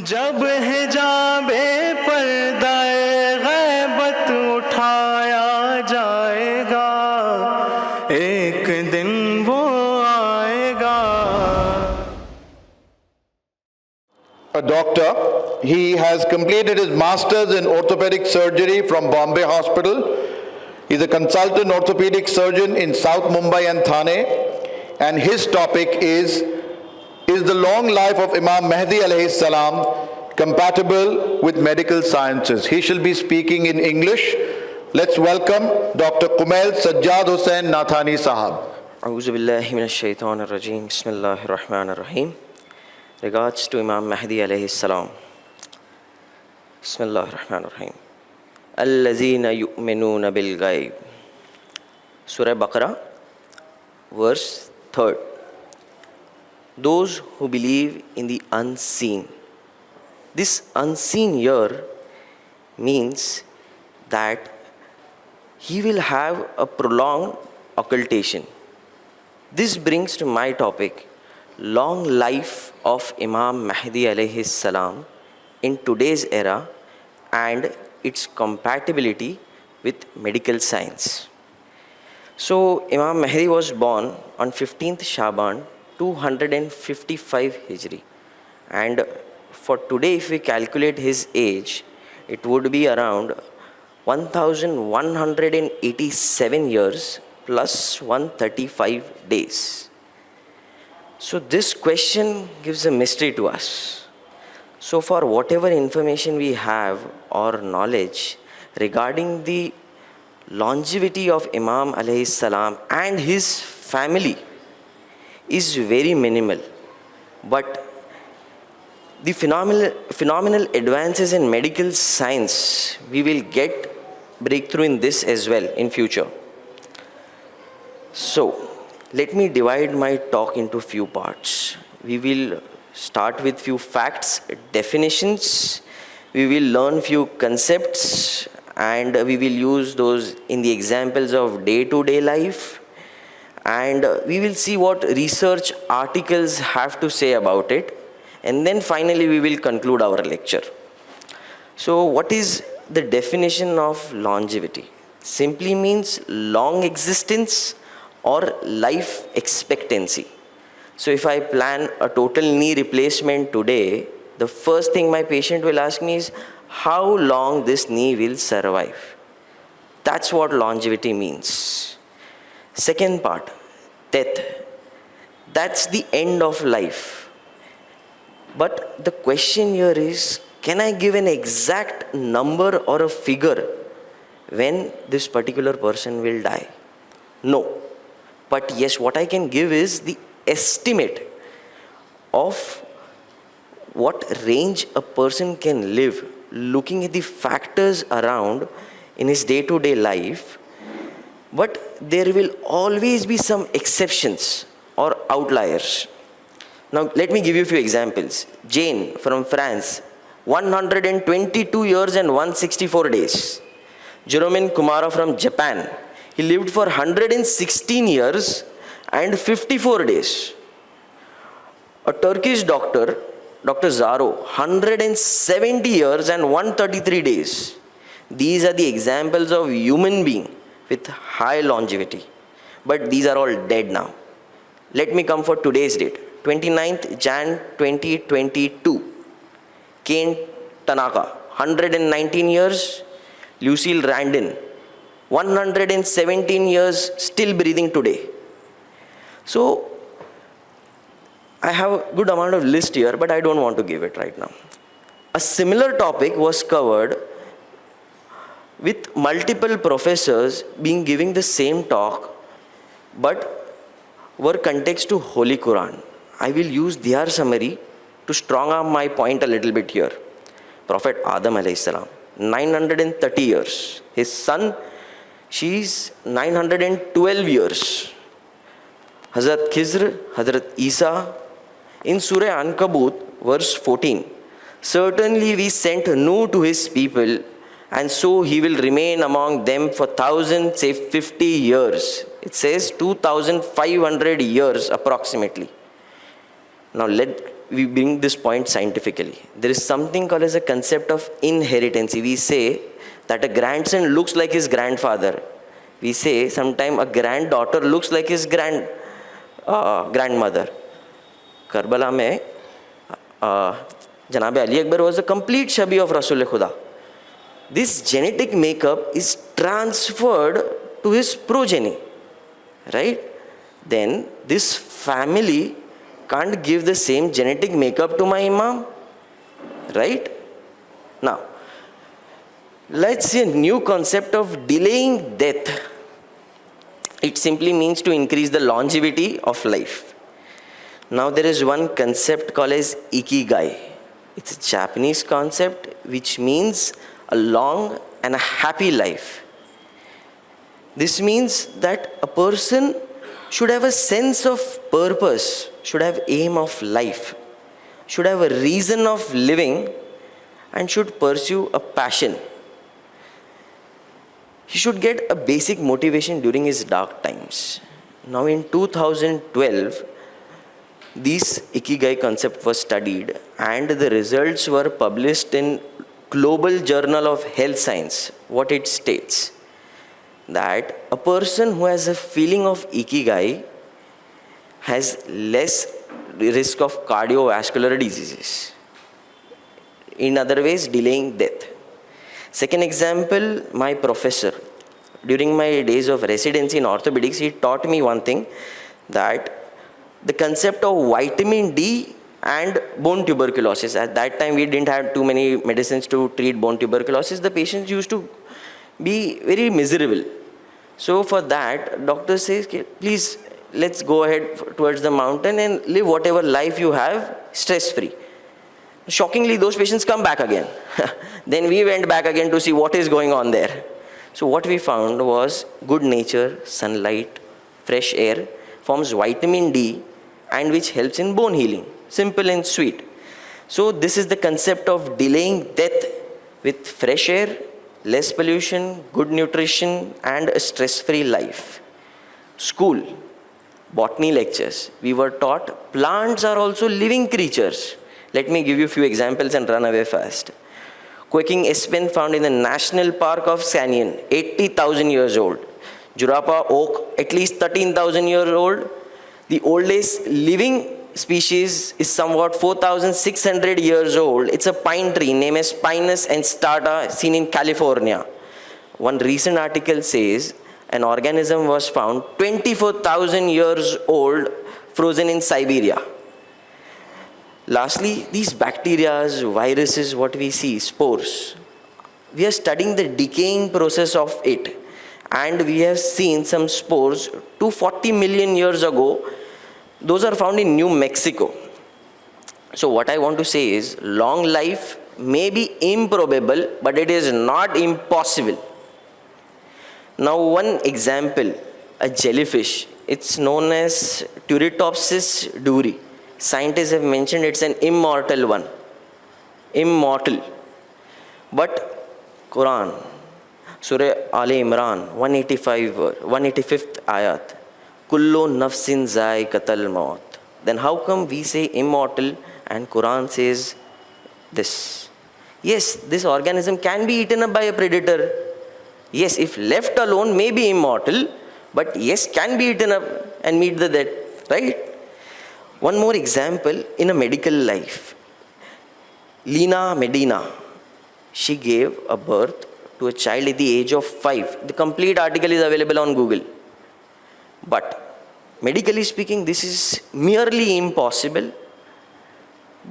जब हिजाबे पर्दाए गैबत उठाया जाएगा एक दिन वो आएगा. A doctor. He has completed his master's in orthopedic surgery from Bombay Hospital. He's a consultant orthopedic surgeon in South Mumbai and Thane. And his topic is the long life of Imam Mahdi alayhi salam compatible with medical sciences? He shall be speaking in English. Let's welcome Dr. Kumail Sajjad Husain Nathani Sahab. A'udhu billahi minash shaitanir rajim. Bismillahir rahmanir rahim. Regards to Imam Mahdi alayhi salam. Bismillahir rahmanir rahim. Allazina yu'minuna bil ghaib. Surah Baqarah, verse 3. Those who believe in the unseen. This unseen here means that he will have a prolonged occultation. This brings to my topic, long life of Imam Mahdi alayhi salam in today's era and its compatibility with medical science. So Imam Mahdi was born on 15th Shaban 255 Hijri, and for today if we calculate his age, it would be around 1187 years plus 135 days. So this question gives a mystery to us. So for whatever information we have or knowledge regarding the longevity of Imam alayhi salam and his family is very minimal, but the phenomenal advances in medical science, we will get breakthrough in this as well in future. So let me divide my talk into few parts. We will start with few facts, definitions, we will learn few concepts, and we will use those in the examples of day-to-day life, and we will see what research articles have to say about it, and then finally we will conclude our lecture. So what is the definition of longevity? Simply means long existence or life expectancy. So if I plan a total knee replacement today, the first thing my patient will ask me is how long this knee will survive. That's what longevity means. Second part, death. That's the end of life. But the question here is, can I give an exact number or a figure when this particular person will die? No. But yes, what I can give is the estimate of what range a person can live, looking at the factors around in his day-to-day life. But there will always be some exceptions or outliers. Now let me give you a few examples. Jane from France, 122 years and 164 days. Jerome Kumara from Japan, he lived for 116 years and 54 days. A Turkish doctor, Dr. Zaro, 170 years and 133 days. These are the examples of human being with high longevity. But these are all dead now. Let me come for today's date, 29th Jan 2022. Kane Tanaka, 119 years. Lucille Randin, 117 years, still breathing today. So I have a good amount of list here, but I don't want to give it right now. A similar topic was covered with multiple professors being giving the same talk, but were context to Holy Quran. I will use their summary to strong arm my point a little bit here. Prophet Adam alayhi salam, 930 years. His son, she's 912 years. Hazrat Khizr, Hazrat Isa. In Surah Ankabut, verse 14, certainly we sent Nuh to his people, and so he will remain among them for 1,000, say 50 years. It says 2,500 years approximately. Now we we bring this point scientifically. There is something called as a concept of inheritance. We say that a grandson looks like his grandfather. We say sometimes a granddaughter looks like his grandmother. Karbala mein, Janab Ali Akbar was a complete shabi of Rasul-e-Khuda. This genetic makeup is transferred to his progeny, right? Then this family can't give the same genetic makeup to my imam, right? Now, let's see a new concept of delaying death. It simply means to increase the longevity of life. Now there is one concept called as ikigai. It's a Japanese concept which means a long and a happy life. This means that a person should have a sense of purpose, should have aim of life, should have a reason of living, and should pursue a passion. He should get a basic motivation during his dark times. Now in 2012, this ikigai concept was studied and the results were published in Global Journal of Health Science. What it states, that a person who has a feeling of ikigai has less risk of cardiovascular diseases. In other ways, delaying death. Second example, my professor. During my days of residency in orthopedics, he taught me one thing, that the concept of vitamin D and bone tuberculosis. At that time, we didn't have too many medicines to treat bone tuberculosis. The patients used to be very miserable. So for that, doctor says, please, let's go ahead towards the mountain and live whatever life you have stress-free. Shockingly, those patients come back again. Then we went back again to see what is going on there. So what we found was good nature, sunlight, fresh air forms vitamin D and which helps in bone healing. Simple and sweet. So this is the concept of delaying death with fresh air, less pollution, good nutrition, and a stress-free life. School, botany lectures, we were taught plants are also living creatures. Let me give you a few examples and run away fast. Quaking aspen found in the National Park of Canyon, 80,000 years old. Jurapa oak, at least 13,000 years old. The oldest living species is somewhat 4,600 years old. It's a pine tree named as Pinus enstata, seen in California. One recent article says an organism was found 24,000 years old, frozen in Siberia. Lastly, these bacteria, viruses, what we see, spores. We are studying the decaying process of it. And we have seen some spores 240 million years ago. Those are found in New Mexico. So what I want to say is, long life may be improbable, but it is not impossible. Now one example, a jellyfish. It's known as Turritopsis duri. Scientists have mentioned it's an immortal one. Immortal. But Quran, Surah Al-Imran, 185th ayat. Kullu nafsin za'iqatul maut. Then how come we say immortal and Quran says this? Yes, this organism can be eaten up by a predator. Yes, if left alone may be immortal, but yes, can be eaten up and meet the death, right? One more example in a medical life. Lina Medina, she gave a birth to a child at the age of 5. The complete article is available on Google. But medically speaking, this is merely impossible,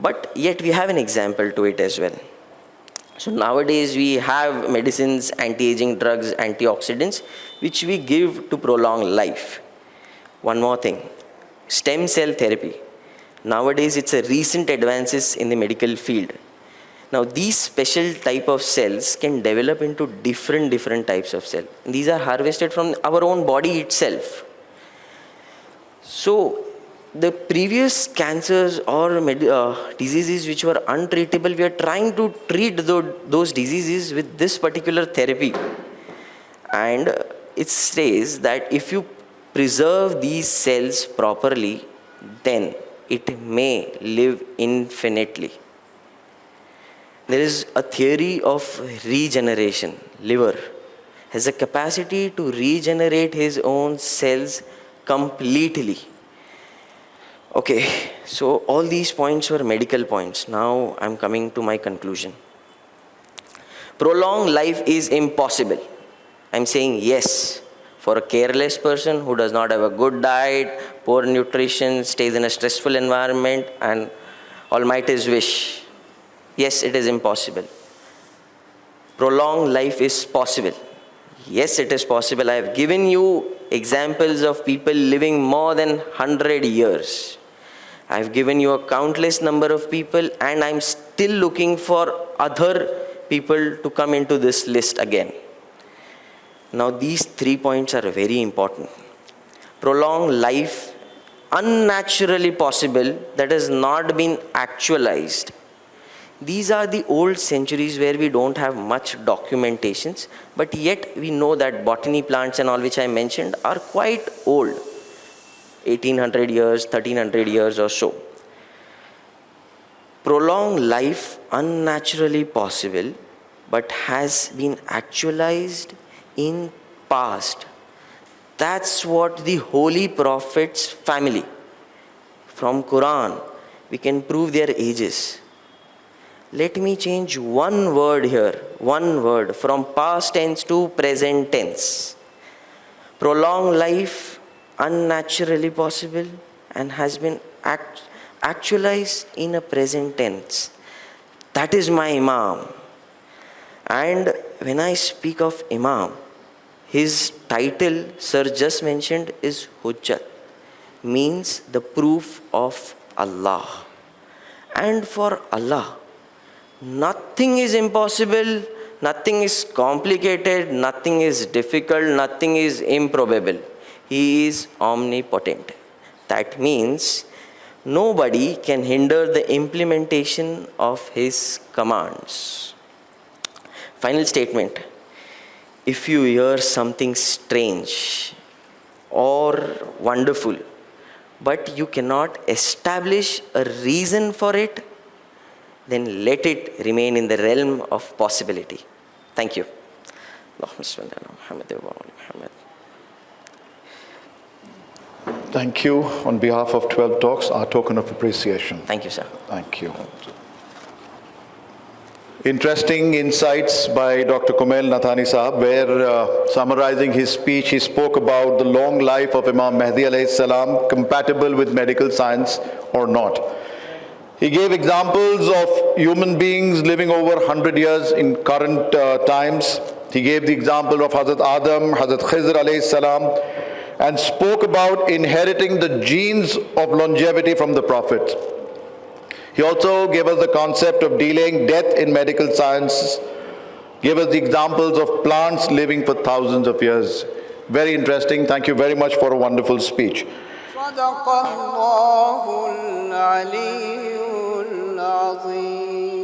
but yet we have an example to it as well. So nowadays we have medicines, anti-aging drugs, antioxidants, which we give to prolong life. One more thing, stem cell therapy. Nowadays it's a recent advances in the medical field. Now these special type of cells can develop into different types of cells. These are harvested from our own body itself. So the previous cancers or diseases which were untreatable, we are trying to treat those diseases with this particular therapy. And it says that if you preserve these cells properly, then it may live infinitely. There is a theory of regeneration. Liver has a capacity to regenerate his own cells completely. Okay, so all these points were medical points. Now I'm coming to my conclusion. Prolonged life is impossible. I'm saying yes. For a careless person who does not have a good diet, poor nutrition, stays in a stressful environment, and Almighty's wish. Yes, it is impossible. Prolonged life is possible. Yes, it is possible. I have given you examples of people living more than 100 years. I have given you a countless number of people, and I'm still looking for other people to come into this list again. Now, these 3 points are very important. Prolonged life, unnaturally possible, that has not been actualized. These are the old centuries where we don't have much documentations, but yet we know that botany plants and all which I mentioned are quite old, 1800 years, 1300 years or so. Prolonged life, unnaturally possible, but has been actualized in past. That's what the Holy Prophet's family, from Quran, we can prove their ages. Let me change one word here, one word, from past tense to present tense. Prolonged life, unnaturally possible, and has been actualized in a present tense. That is my Imam. And when I speak of Imam, his title, sir just mentioned, is Hujjat, means the proof of Allah. And for Allah, nothing is impossible, nothing is complicated, nothing is difficult, nothing is improbable. He is omnipotent. That means nobody can hinder the implementation of his commands. Final statement. If you hear something strange or wonderful, but you cannot establish a reason for it, then let it remain in the realm of possibility. Thank you. Thank you. On behalf of 12 Talks, our token of appreciation. Thank you, sir. Thank you. Interesting insights by Dr. Kumail Nathani Sahab, where summarizing his speech, he spoke about the long life of Imam Mahdi alayhi salam, compatible with medical science or not. He gave examples of human beings living over 100 years in current times. He gave the example of Hazrat Adam, Hazrat Khizr alayhi salam, and spoke about inheriting the genes of longevity from the Prophet. He also gave us the concept of delaying death in medical science, gave us the examples of plants living for thousands of years. Very interesting. Thank you very much for a wonderful speech. صدق الله العلي العظيم.